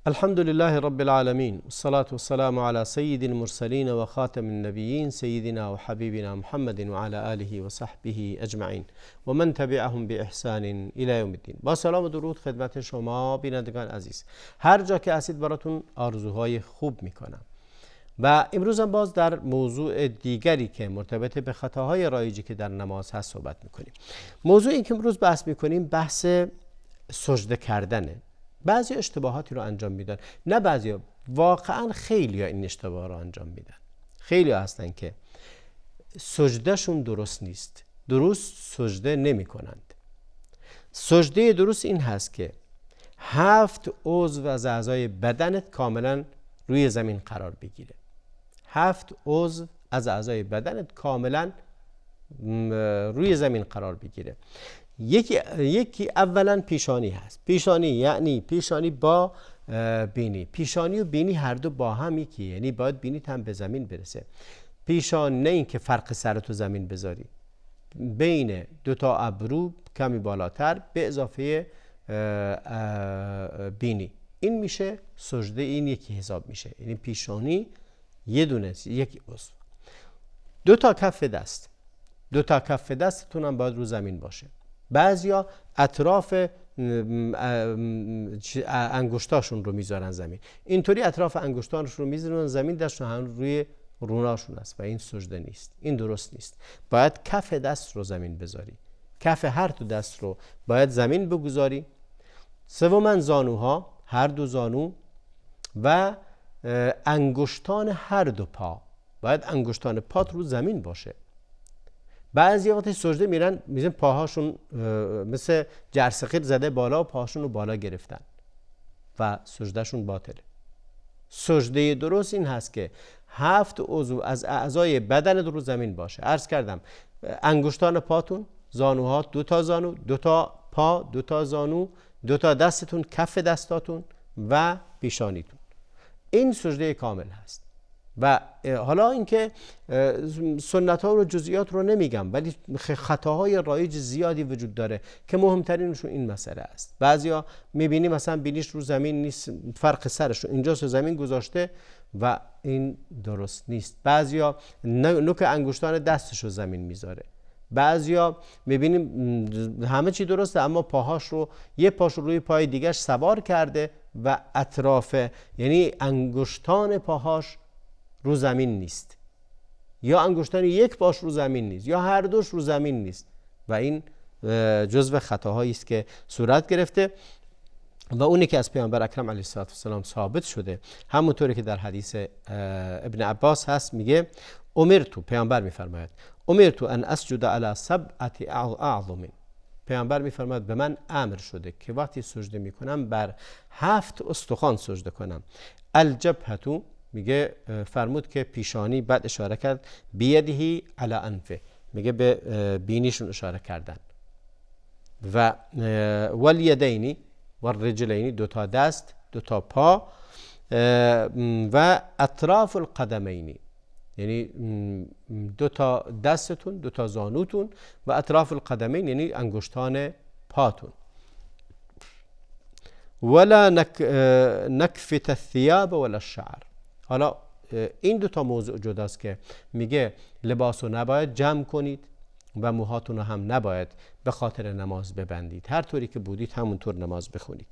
الحمد لله رب العالمين والصلاة والسلام على سيد المرسلين وخاتم النبيين سيدنا وحبيبنا محمد وعلى آله وصحبه أجمعين ومن تبعهم بإحسان إلى يوم الدين. با سلام و درود خدمت شما بینندگان عزیز، هر جا که هستید براتون آرزوهای خوب میکنم و امروز هم باز در موضوع دیگری که مرتبط به خطاهای رایجی که در نماز هست صحبت میکنیم. موضوعی که امروز بحث میکنیم بحث سجده کردنه. بعضی اشتباهاتی رو انجام میدن، نه بعضی، واقعا خیلی ها این اشتباه رو انجام میدن. خیلی ها هستن که سجدهشون درست نیست، درست سجده نمی کنند. سجده درست این هست که 7 عضو از اعضای بدنت کاملا روی زمین قرار بگیره. 7 عضو از اعضای بدنت کاملا روی زمین قرار بگیره. یکی اولا پیشانی هست. پیشانی یعنی پیشانی با بینی. پیشانی و بینی هر دو با هم یکی، یعنی باید بینیت هم به زمین برسه. پیشانی نه این که فرق سرتو زمین بذاری، بین دو تا ابرو کمی بالاتر به اضافه بینی، این میشه سجده. این یکی حساب میشه، یعنی پیشانی یه دونه یک عضو. 2 تا کف دست، 2 تا کف دستتون هم باید رو زمین باشه. بعضیا اطراف انگشتاشون رو میذارن زمین، اینطوری اطراف انگشتانشون رو میذارن زمین، دستشون هم روی روناشون است و این سجده نیست، این درست نیست. باید کف دست رو زمین بذاری، کف هر دو دست رو باید زمین بگذاری. سوماً زانوها، هر دو زانو و انگشتان هر دو پا، باید انگشتان پات رو زمین باشه. بعضی وقتی سجده میرن پاهاشون مثل جرثقیل زده بالا و پاهاشون رو بالا گرفتن و سجدهشون باطله. سجده درست این هست که 7 عضو از اعضای بدن رو زمین باشه. عرض کردم انگشتان پاتون، زانوها، 2 تا زانو، 2 تا پا، 2 تا زانو، 2 تا دستتون، کف دستاتون و پیشانیتون، این سجده کامل هست. و حالا اینکه سنت ها و جزئیات رو نمیگم، ولی خطاهای رایج زیادی وجود داره که مهمترینشون این مسئله است. بعضیا میبینی مثلا بینیش رو زمین نیست، فرق سرش رو اینجاست و زمین گذاشته و این درست نیست. بعضیا نوک انگشتان دستش رو زمین میذاره. بعضیا میبینیم همه چی درسته اما پاهاش رو، یه پاش رو روی پای دیگرش سوار کرده و اطراف، یعنی انگشتان پاهاش رو زمین نیست، یا انگشتان یک پاش رو زمین نیست، یا هر دوش رو زمین نیست و این جزو خطاهایی است که صورت گرفته و اونی که از پیامبر اکرم علیه السلام ثابت شده، همونطوری که در حدیث ابن عباس هست، میگه امرتو، پیامبر میفرماید امرتو ان اسجد علی 7 اعظم، پیامبر میفرماید به من امر شده که وقتی سجده میکنم بر 7 استخوان سجده کنم. الجبهتو، میگه فرمود که پیشانی، بعد اشاره کرد بیدهی علی انفه، میگه به بینیشون اشاره کردن. و والیدینی و الرجلینی، 2 تا دست، 2 تا پا و اطراف القدمینی، یعنی 2 تا دستتون، 2 تا زانوتون و اطراف القدمین یعنی انگشتان پاتون. ولا نکفت الثياب ولا الشعر. حالا این 2 تا موضوع جداست که میگه لباس رو نباید جمع کنید و موهاتون رو هم نباید به خاطر نماز ببندید، هر طوری که بودید همونطور نماز بخونید.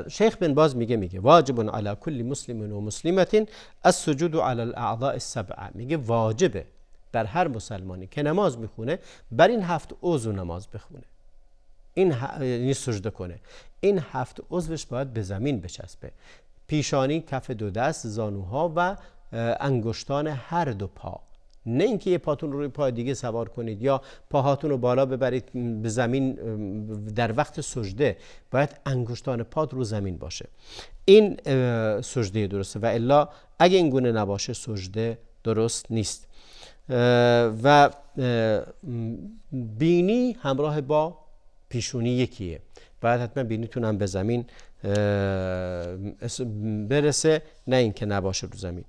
شیخ بن باز میگه واجب علی کل مسلم و مسلمه السجود علی الاعضاء السبعه، میگه واجبه بر هر مسلمانی که نماز میخونه بر این 7 عضو نماز بخونه، یعنی سجده کنه. این 7 عضوش باید به زمین بچسبه: پیشانی، کف 2 دست، زانوها و انگشتان هر 2 پا. نه اینکه یه پاتون رو روی پای دیگه سوار کنید یا پاهاتون رو بالا ببرید به زمین. در وقت سجده باید انگشتان پات رو زمین باشه. این سجده درسته و الا اگه این گونه نباشه سجده درست نیست. و بینی همراه با پیشونی یکیه، باید حتما بینیتون هم به زمین برسه، نه اینکه نباشه رو زمین.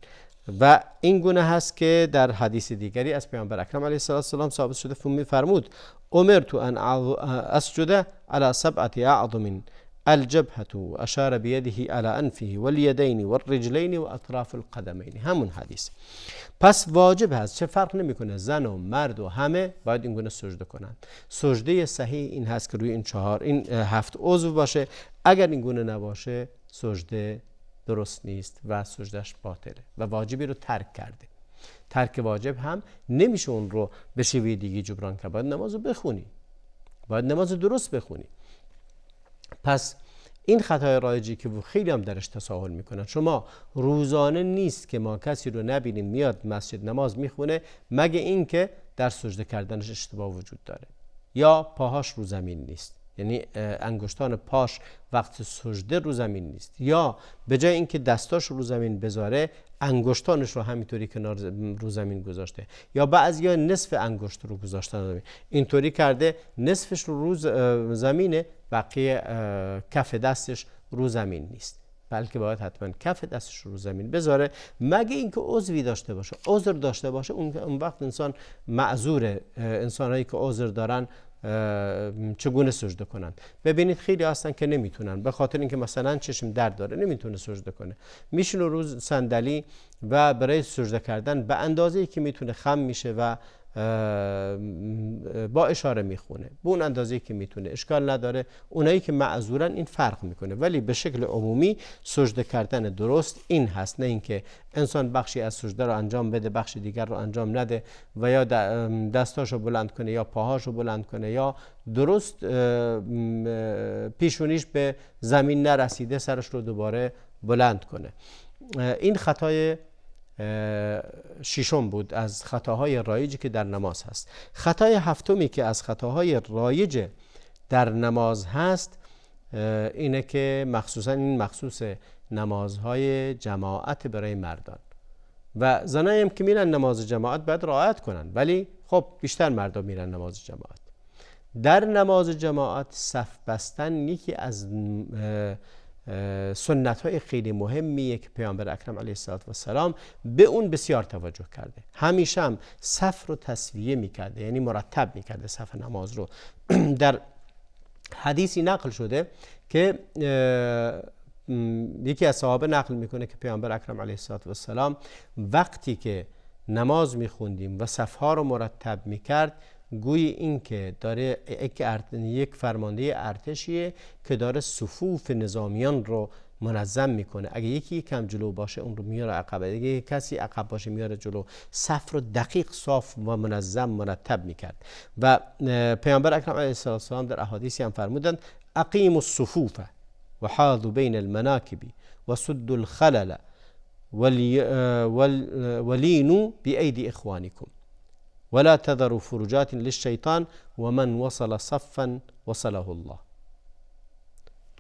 و این گونه هست که در حدیث دیگری از پیامبر اکرم علیه السلام ثابت شده، فرمود امرت ان اسجد علی 7 اعظم الجبهة و اشار بیده علی انفه والیدین والرجلین و اطراف القدمین. همون حدیث. پس واجب هست، چه فرق نمیکنه، زن و مرد و همه باید این گونه سجده کنن. سجده صحیح این هست که روی این 7 عضو باشه. اگر این گونه نباشه سجده درست نیست و سجدهش باطله و واجبی رو ترک کرده. ترک واجب هم نمیشه اون رو به شیوه دیگه جبران کرد. باید نماز رو بخونی، باید نماز رو درست بخونی. پس این خطای رایجی که خیلی هم درش تساهل میکنن، شما روزانه نیست که ما کسی رو نبینیم میاد مسجد نماز میخونه مگه این که در سجده کردنش اشتباه وجود داره یا پاهاش رو زمین نیست، یعنی انگشتان پاش وقت سجده رو زمین نیست، یا به جای اینکه دستاش رو زمین بذاره انگشتانش رو همینطوری کنار رو زمین گذاشته، یا بعضیا نصف انگشت رو گذاشتن زمین، اینطوری کرده نصفش رو زمینه بقیه کف دستش رو زمین نیست، بلکه باید حتما کف دستش رو زمین بذاره مگه اینکه عذری داشته باشه، عذر داشته باشه اون وقت انسان معذوره. انسانایی که عذر دارن چگونه سجده کنن؟ ببینید خیلی هستن که نمیتونن، به خاطر اینکه مثلا چشم درد داره نمیتونه سجده کنه، میشینه روز صندلی و برای سجده کردن به اندازه‌ای که میتونه خم میشه و با اشاره میخونه، به اون اندازه‌ای که میتونه، اشکال نداره. اونایی که معذورن این فرق میکنه، ولی به شکل عمومی سجده کردن درست این هست، نه اینکه انسان بخشی از سجده رو انجام بده بخش دیگر رو انجام نده و یا دستاشو بلند کنه یا پاهاشو بلند کنه یا درست پیشونیش به زمین نرسیده سرش رو دوباره بلند کنه. این خطای ششم بود از خطاهای رایجی که در نماز هست. خطای هفتمی که از خطاهای رایج در نماز هست اینه که مخصوصا این مخصوص نمازهای جماعت برای مردان و زنایی هم که میرن نماز جماعت باید رعایت کنن، ولی خب بیشتر مردا میرن نماز جماعت. در نماز جماعت صف بستن یکی از سنت های خیلی مهمیه که پیامبر اکرم علیه السلام به اون بسیار توجه کرده. همیشه هم صف رو تسویه میکرده، یعنی مرتب میکرده صف نماز رو. در حدیثی نقل شده که یکی از صحابه نقل میکنه که پیامبر اکرم علیه السلام وقتی که نماز میخوندیم و صفها رو مرتب میکرد گویی این که داره یک فرمانده ارتشیه که داره صفوف نظامیان رو منظم میکنه. اگه یکی کم جلو باشه اون رو میاره عقب، اگه کسی عقب باشه میاره جلو. صف رو دقیق صاف و منظم مرتب میکرد و پیامبر اکرم علیه السلام در احادیثی هم فرمودند اقیموا الصفوف و حاذوا بین المناکب و سدوا الخلل ولینوا بأیدی اخوانکم ولا تذروا فرجات للشیطان و من وصل صفا وصله الله.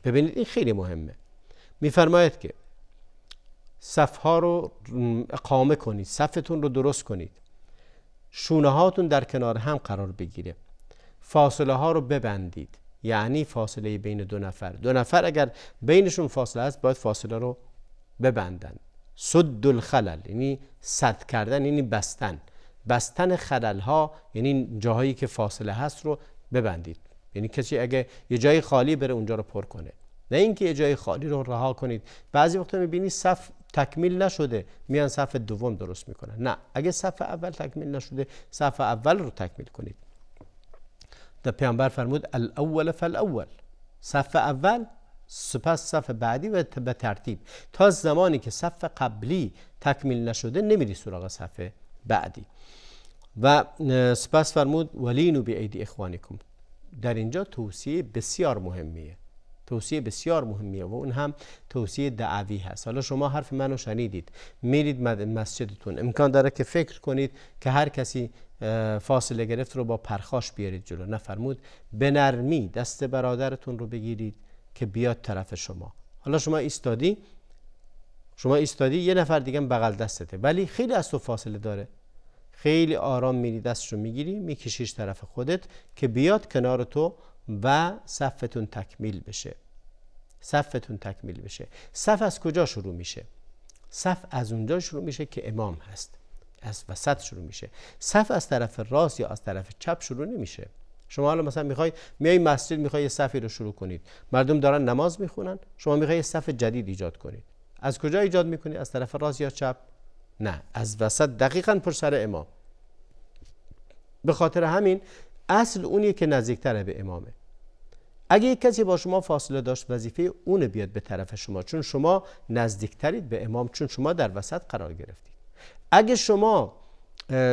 ببینید این خیلی مهمه. میفرماید که صفها رو اقامه کنید، صفتون رو درست کنید، شونه هاتون در کنار هم قرار بگیره، فاصله ها رو ببندید، یعنی فاصله بین دو نفر اگر بینشون فاصله هست باید فاصله رو ببندن. سد الخلل یعنی سد کردن، یعنی بستن خلل ها، یعنی جاهایی که فاصله هست رو ببندید. یعنی کسی اگه یه جای خالی بره اونجا رو پر کنه، نه اینکه یه جای خالی رو رها کنید. بعضی وقتا میبینی صف تکمیل نشده میان صف دوم درست میکنن. نه، اگه صف اول تکمیل نشده صف اول رو تکمیل کنید. در پیامبر فرمود الاول فالاول، صف اول سپس صف بعدی و به ترتیب تا زمانی که صف قبلی تکمیل نشده نمیری سراغ صف بعدی. و سپس فرمود ولینوا بأیدی اخوانکم. در اینجا توصیه بسیار مهمیه، و اون هم توصیه دعوی هست. حالا شما حرف منو شنیدید، میرید مسجدتون، امکان داره که فکر کنید که هر کسی فاصله گرفت رو با پرخاش بیارید جلو. نفرمود به نرمی دست برادرتون رو بگیرید که بیاد طرف شما. حالا شما ایستادی یه نفر دیگه بغل دستته ولی خیلی از تو فاصله داره، خیلی آرام میری دستشو میگیری میکشیش طرف خودت که بیاد کنار تو و صفتون تکمیل بشه. صف از کجا شروع میشه؟ صف از اونجا شروع میشه که امام هست، از وسط شروع میشه. صف از طرف راست یا از طرف چپ شروع نمیشه. شما حالا مثلا میای مسجد، میخوای یه صفی رو شروع کنید، مردم دارن نماز میخونن، شما میخوای یه صف جدید ایجاد کنید. از کجا ایجاد میکنید؟ از طرف راست یا چپ؟ نه، از وسط، دقیقاً پشت سر امام. به خاطر همین اصل اونیه که نزدیکتره به امامه. اگه یک کسی با شما فاصله داشت، وظیفه اونه بیاد به طرف شما، چون شما نزدیکترید به امام، چون شما در وسط قرار گرفتید. اگه شما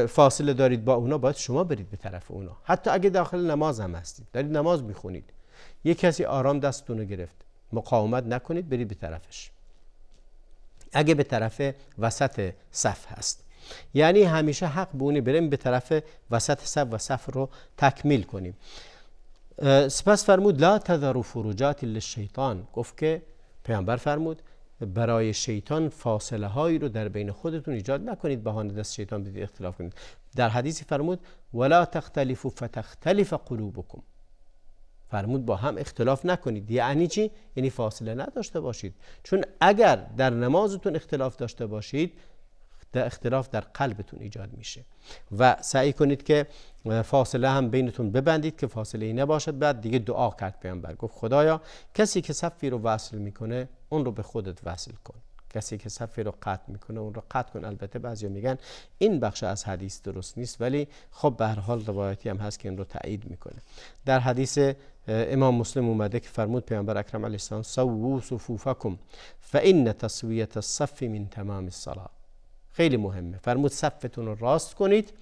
فاصله دارید با اونا، باید شما برید به طرف اونا. حتی اگه داخل نماز هم هستید، دارید نماز میخونید، یک کسی آرام دستتون رو گرفت، مقاومت نکنید، برید به طرفش. اگه به طرف وسط صف هست، یعنی همیشه حق بونی بریم به طرف وسط صف و صف رو تکمیل کنیم. سپس فرمود لا تذروا فروجات للشیطان، گفت که پیامبر فرمود برای شیطان فاصله هایی رو در بین خودتون ایجاد نکنید، بهانه دست شیطان بدید اختلاف کنید. در حدیثی فرمود ولا تختلفوا فتختلف قلوبکم، فرمود با هم اختلاف نکنید. یعنی چی؟ یعنی فاصله نداشته باشید، چون اگر در نمازتون اختلاف داشته باشید، در اختلاف در قلبتون ایجاد میشه. و سعی کنید که فاصله هم بینتون ببندید که فاصله ای نباشد. بعد دیگه دعا کرد پیامبر، گفت خدایا کسی که صفی رو وصل میکنه اون رو به خودت وصل کن، کسی که صفی رو قطع میکنه اون رو قطع کن. البته بعضیا میگن این بخش از حدیث درست نیست، ولی خب به هر حال روایتی هم هست که این رو تایید میکنه. در حدیث امام مسلم اومده که فرمود پیامبر اکرم علیه السلام سووا صفوفکم فان تسویه الصف من تمام الصلاه. خیلی مهمه، فرمود صفتون رو راست کنید،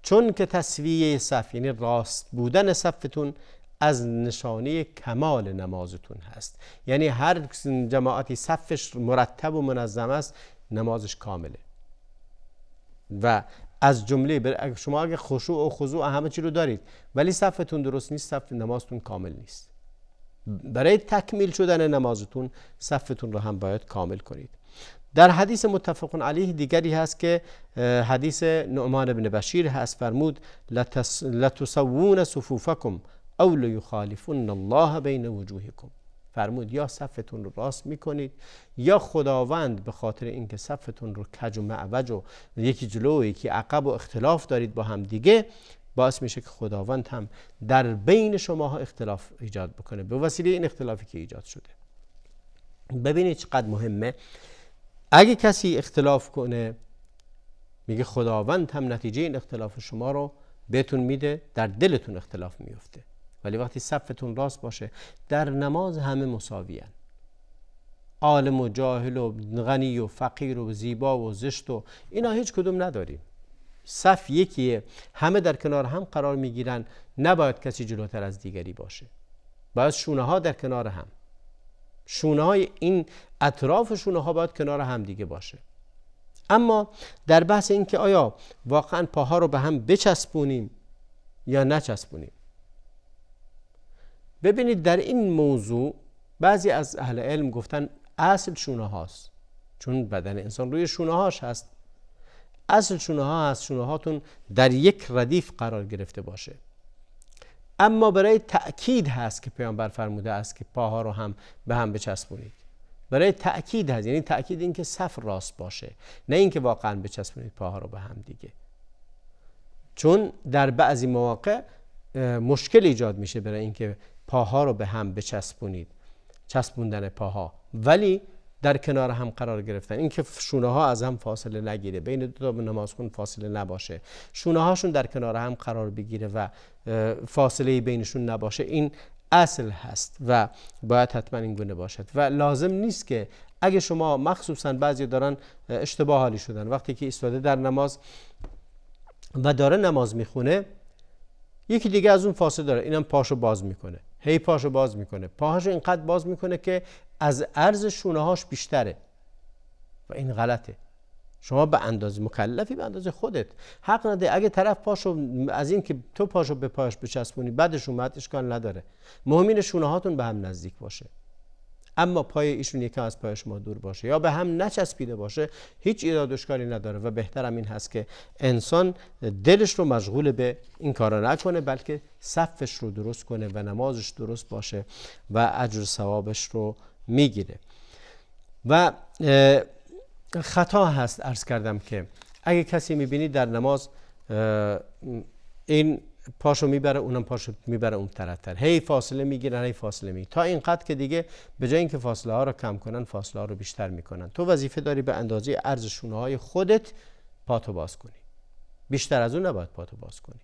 چون که تسویه صف یعنی راست بودن صفتون از نشانه کمال نمازتون هست. یعنی هر جماعتی صفش مرتب و منظم است، نمازش کامله. و از جمله شما اگه خشوع و خضوع همه چی رو دارید ولی صفتون درست نیست، صف نمازتون کامل نیست. برای تکمیل شدن نمازتون صفتون رو هم باید کامل کنید. در حدیث متفق علیه دیگری هست که حدیث نعمان بن بشیر هست، فرمود لتسوون صفوفکم او لیخالفن الله بین وجوهکم. فرمود یا صفتون رو راست میکنید یا خداوند به خاطر اینکه صفتون رو کج و معوج و یکی جلو و یکی عقب و اختلاف دارید با هم دیگه، باعث میشه که خداوند هم در بین شماها اختلاف ایجاد بکنه به وسیله این اختلافی که ایجاد شده. ببینید چقدر مهمه. اگه کسی اختلاف کنه، میگه خداوند هم نتیجه این اختلاف شما رو بهتون میده، در دلتون اختلاف میفته. ولی وقتی صفتون راست باشه، در نماز همه مساویان، عالم و جاهل و غنی و فقیر و زیبا و زشت و اینا هیچ کدوم نداریم. صف یکیه، همه در کنار هم قرار میگیرن، نباید کسی جلوتر از دیگری باشه. باید شونه ها در کنار هم، شونه های این اطراف شونه ها باید کنار هم دیگه باشه. اما در بحث این که آیا واقعا پاها رو به هم بچسبونیم یا نچسبونیم، ببینید در این موضوع بعضی از اهل علم گفتن اصل شونه هاست، چون بدن انسان روی شونه هاش هست. اصل شونه ها هست، شونه هاتون در یک ردیف قرار گرفته باشه. اما برای تأکید هست که پیامبر فرموده است که پاها رو هم به هم بچسبونید. برای تأکید هست، یعنی تأکید این که صف راست باشه، نه اینکه واقعا بچسبونید پاها رو به هم دیگه. چون در بعضی مواقع مشکل ایجاد میشه برای اینکه پاها رو به هم بچسبونید، چسبوندن پاها، ولی در کنار هم قرار گرفتن، اینکه شونه ها از هم فاصله نگیره، بین دو تا نمازخون فاصله نباشه، شونه هاشون در کنار هم قرار بگیره و فاصله بینشون نباشه، این اصل هست و باید حتما این گونه باشد. و لازم نیست که اگه شما، مخصوصا بعضی دارن اشتباه حالی شدن، وقتی که ایستاده در نماز و داره نماز میخونه، یکی دیگه از اون فاصله داره، اینم پاشو باز میکنه، هی پاشو باز میکنه، پاهاشو اینقدر باز میکنه که از عرض شونه هاش بیشتره و این غلطه. شما به اندازه مکلفی، به اندازه خودت، حق نده. اگه طرف پاشو از این که تو پاشو به پاش بچسبونی بعدش اومد، اشکال نداره. مهم اینه شونه هاتون به هم نزدیک باشه. اما پای ایشون یکم از پای شما دور باشه یا به هم نچسبیده باشه، هیچ ایراد و اشکالی نداره. و بهترم این هست که انسان دلش رو مشغول به این کارا نکنه، بلکه صفش رو درست کنه و نمازش درست باشه و اجر ثوابش رو میگیره. و خطا هست عرض کردم که اگه کسی میبینی در نماز این پاشو میبره، اونم پاشو میبره اون طرفتر، هی فاصله میگیرن، هی فاصله میگیرن تا اینقدر که دیگه به جای اینکه فاصله ها رو کم کنن فاصله ها رو بیشتر میکنن. تو وظیفه داری به اندازه عرض شونه های خودت پاتو باز کنی، بیشتر از اون نباید پاتو باز کنی،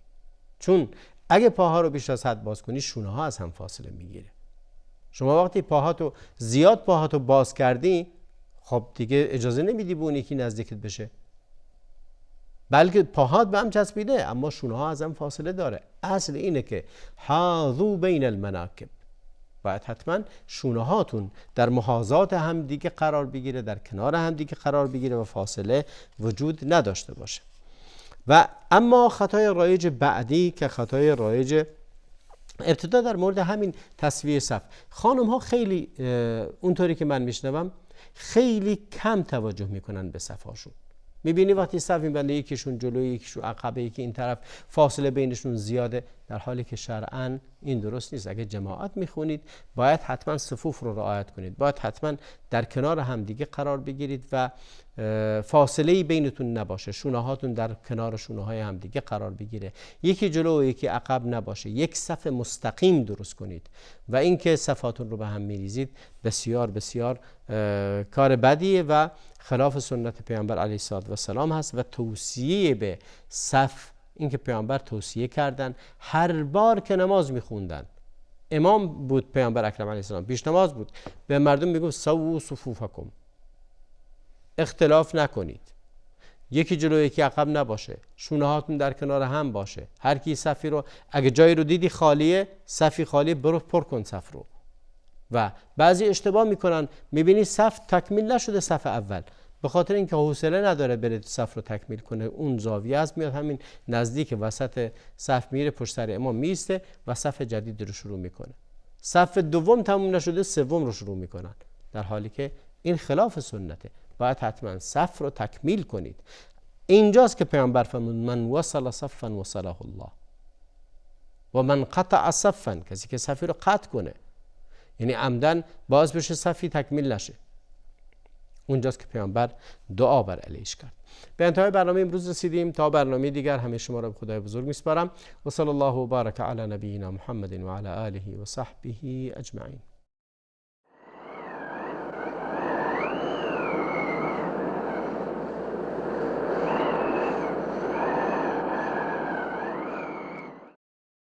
چون اگه پاها رو بیشتر از حد باز کنی شونه ها از هم فاصله میگیره. شما وقتی زیاد پاهاتو باز کردی، خب دیگه اجازه نمیدی به اون یکی نزدیکت بشه، بلکه پاهات به هم چسبیده اما شونه ها از هم فاصله داره. اصل اینه که حاذو بین المناکب، باید حتما شونه هاتون در محاذات هم دیگه قرار بگیره، در کنار هم دیگه قرار بگیره و فاصله وجود نداشته باشه. و اما خطای رایج بعدی که خطای رایج ابتدا در مورد همین تسویه صف، خانم ها خیلی اونطوری که من میشنوم خیلی کم توجه میکنن به صفاشون. میبینی وقتی صف میبنده یکیشون جلوی یکیشون عقبه، یکی این طرف، فاصله بینشون زیاده، در حالی که شرعاً این درست نیست. اگه جماعت میخونید باید حتما صفوف رو رعایت کنید، باید حتما در کنار هم دیگه قرار بگیرید و فاصله بینتون نباشه، شونه هاتون در کنار شونه های هم دیگه قرار بگیره، یکی جلو و یکی عقب نباشه، یک صف مستقیم درست کنید. و اینکه صفاتون رو به هم میریزید بسیار بسیار کار بدیه و خلاف سنت پیامبر علیه السلام هست. و توصیه به صف، اینکه پیامبر توصیه کردن هر بار که نماز میخوندن، امام بود پیامبر اکرم علیه السلام، پیش نماز بود، به مردم میگفت سووا صفوفکم، اختلاف نکنید، یکی جلو یکی عقب نباشه، شونه هاتون در کنار هم باشه، هر کی صفی رو اگه جایی رو دیدی خالیه، صفی خالیه، برو پر کن صف رو. و بعضی اشتباه میکنن، میبینی صف تکمیل نشده، صف اول، به خاطر اینکه حوصله نداره بره صف رو تکمیل کنه، اون زاویه است، میاد همین نزدیک وسط صف میره پشت سر امام میسته و صف جدید رو شروع میکنه، صف دوم تموم نشده سوم رو شروع میکنن، در حالی که این خلاف سنته. باید حتما صف رو تکمیل کنید. اینجاست که پیامبر فرمود من وصل صفا وصله الله و من قطع صفا، کسی که صفی رو قطع کنه یعنی عمدن باز بشه صفی تکمیل نشه، اونجاست که پیامبر دعا بر علیش کرد. به انتهای برنامه امروز رسیدیم، تا برنامه دیگر همه شما را به خدای بزرگ میسپارم و صلی الله و بارک علی نبینا محمد و علی آله و صحبه اجمعین.